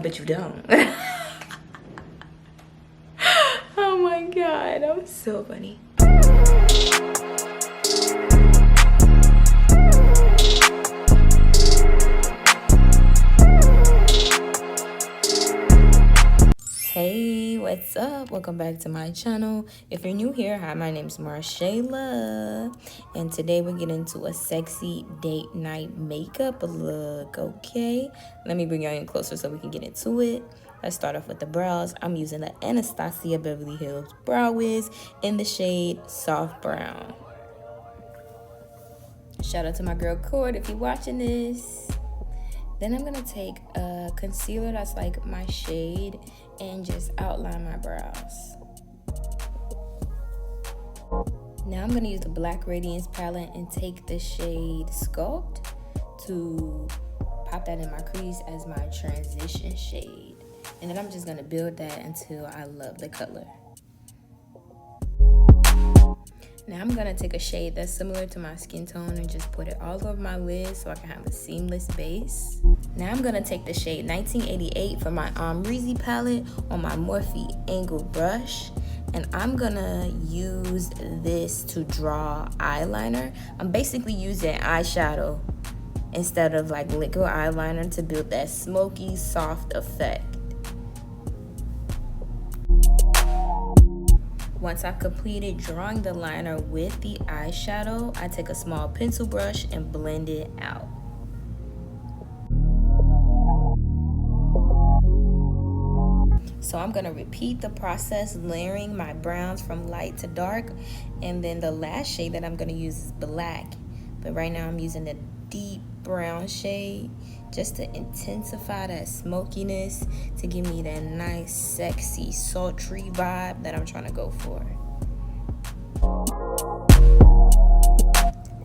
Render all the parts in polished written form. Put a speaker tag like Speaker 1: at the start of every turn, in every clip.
Speaker 1: bet you don't. Oh my God, I'm so funny. Hey, what's up? Welcome back to my channel. If you're new here, hi, my name's Marshayla, and today we're getting into a sexy date night makeup look. Okay, let me bring y'all in closer so we can get into it. Let's start off with the brows. I'm using the Anastasia Beverly Hills Brow Wiz in the shade Soft Brown. Shout out to my girl Cord if you're watching this. Then I'm gonna take a concealer that's like my shade and just outline my brows. Now I'm gonna use the black radiance palette and take the shade Sculpt to pop that in my crease as my transition shade. And then I'm just gonna build that until I love the color. Now I'm gonna take a shade that's similar to my skin tone and just put it all over my lid so I can have a seamless base. Now I'm gonna take the shade 1988 from my Omrizi palette on my Morphe angled brush, and I'm gonna use this to draw eyeliner. I'm basically using eyeshadow instead of like liquid eyeliner to build that smoky, soft effect. Once I've completed drawing the liner with the eyeshadow, I take a small pencil brush and blend it out. So I'm gonna repeat the process, layering my browns from light to dark, and then the last shade that I'm gonna use is black. But right now I'm using the deep brown shade just to intensify that smokiness, to give me that nice, sexy, sultry vibe that I'm trying to go for.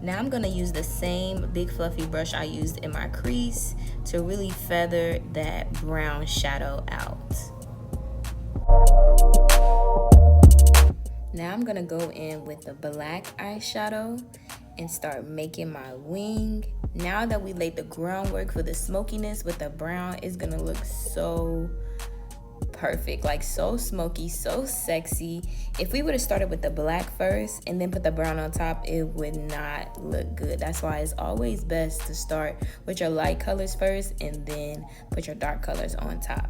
Speaker 1: Now I'm gonna use the same big fluffy brush I used in my crease to really feather that brown shadow out. Now I'm gonna go in with the black eyeshadow and start making my wing. Now that we laid the groundwork for the smokiness with the brown, it's gonna look so perfect, like so smoky, so sexy. If we would have started with the black first and then put the brown on top, it would not look good. That's why it's always best to start with your light colors first and then put your dark colors on top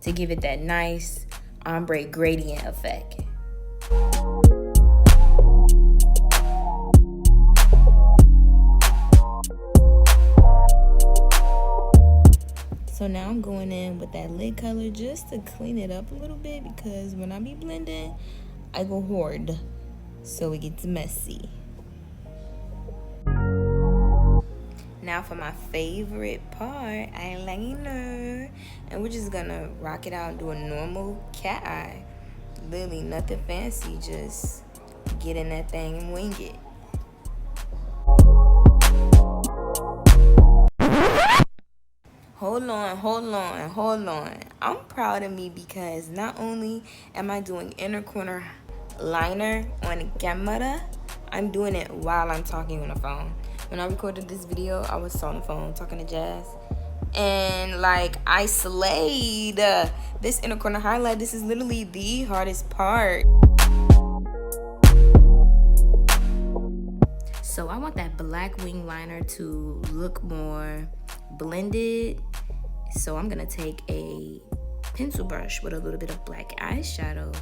Speaker 1: to give it that nice ombre gradient effect. So now I'm going in with that lid color just to clean it up a little bit, because when I be blending, I go hoard, so it gets messy. Now for my favorite part, eyeliner. And we're just gonna rock it out and do a normal cat eye. Literally nothing fancy, just get in that thing and wing it. Hold on. I'm proud of me because not only am I doing inner corner liner on camera, I'm doing it while I'm talking on the phone. When I recorded this video, I was on the phone talking to Jazz, and like I slayed this inner corner highlight. This is literally the hardest part. So I want that black wing liner to look more blended. So I'm gonna take a pencil brush with a little bit of black eyeshadow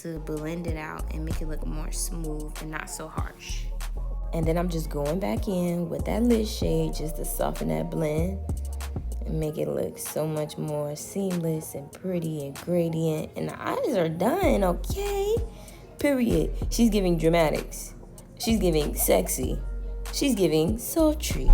Speaker 1: to blend it out and make it look more smooth and not so harsh. And then I'm just going back in with that lid shade just to soften that blend and make it look so much more seamless and pretty and gradient. And the eyes are done, okay? Period. She's giving dramatics. She's giving sexy. She's giving sultry.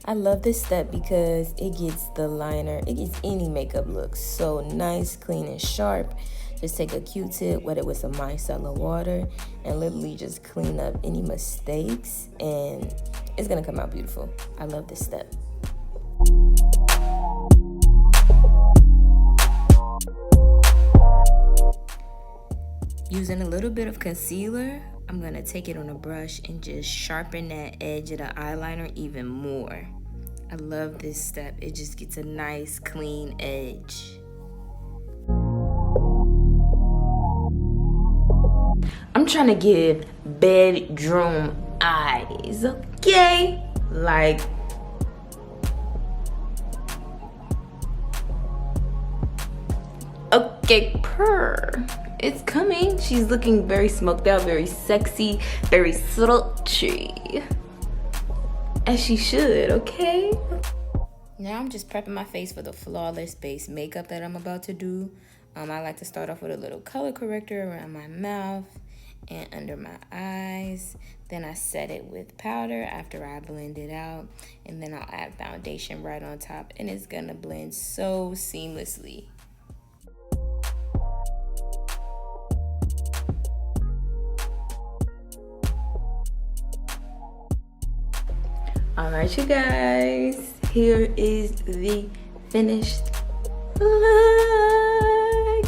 Speaker 1: I love this step because it gets the liner, it gets any makeup look so nice, clean, and sharp. Just take a Q-tip, wet it with some micellar water, and literally just clean up any mistakes, and it's gonna come out beautiful. I love this step. Using a little bit of concealer, I'm gonna take it on a brush and just sharpen that edge of the eyeliner even more. I love this step. It just gets a nice clean edge. I'm trying to give bedroom eyes, okay? Like, okay, purr. It's coming. She's looking very smoked out, very sexy, very sultry. As she should, okay? Now I'm just prepping my face for the flawless base makeup that I'm about to do. I like to start off with a little color corrector around my mouth and under my eyes. Then I set it with powder after I blend it out. And then I'll add foundation right on top, and it's gonna blend so seamlessly. All right, you guys, here is the finished look.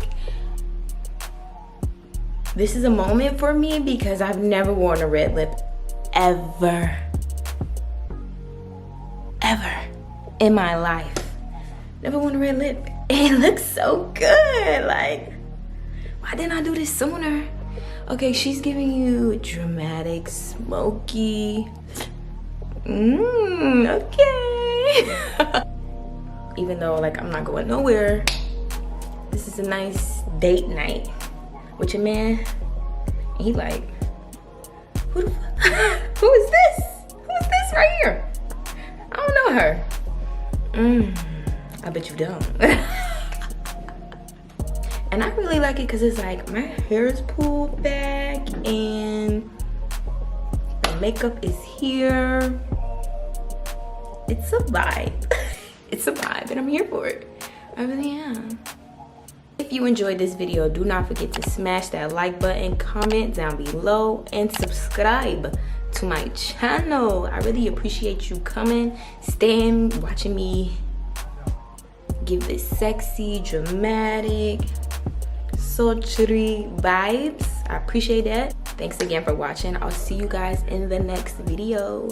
Speaker 1: This is a moment for me because I've never worn a red lip ever in my life. Never worn a red lip. It looks so good. Like, why didn't I do this sooner? Okay, she's giving you dramatic, smoky. Okay. Even though, like, I'm not going nowhere, this is a nice date night with your man. And he like, who is this? Who is this right here? I don't know her. I bet you don't. And I really like it because it's like my hair is pulled back and the makeup is here. It's a vibe. It's a vibe and I'm here for it. I really am. If you enjoyed this video, do not forget to smash that like button, comment down below, and subscribe to my channel. I really appreciate you coming, staying, watching me give this sexy, dramatic, sultry vibes. I appreciate that. Thanks again for watching. I'll see you guys in the next video.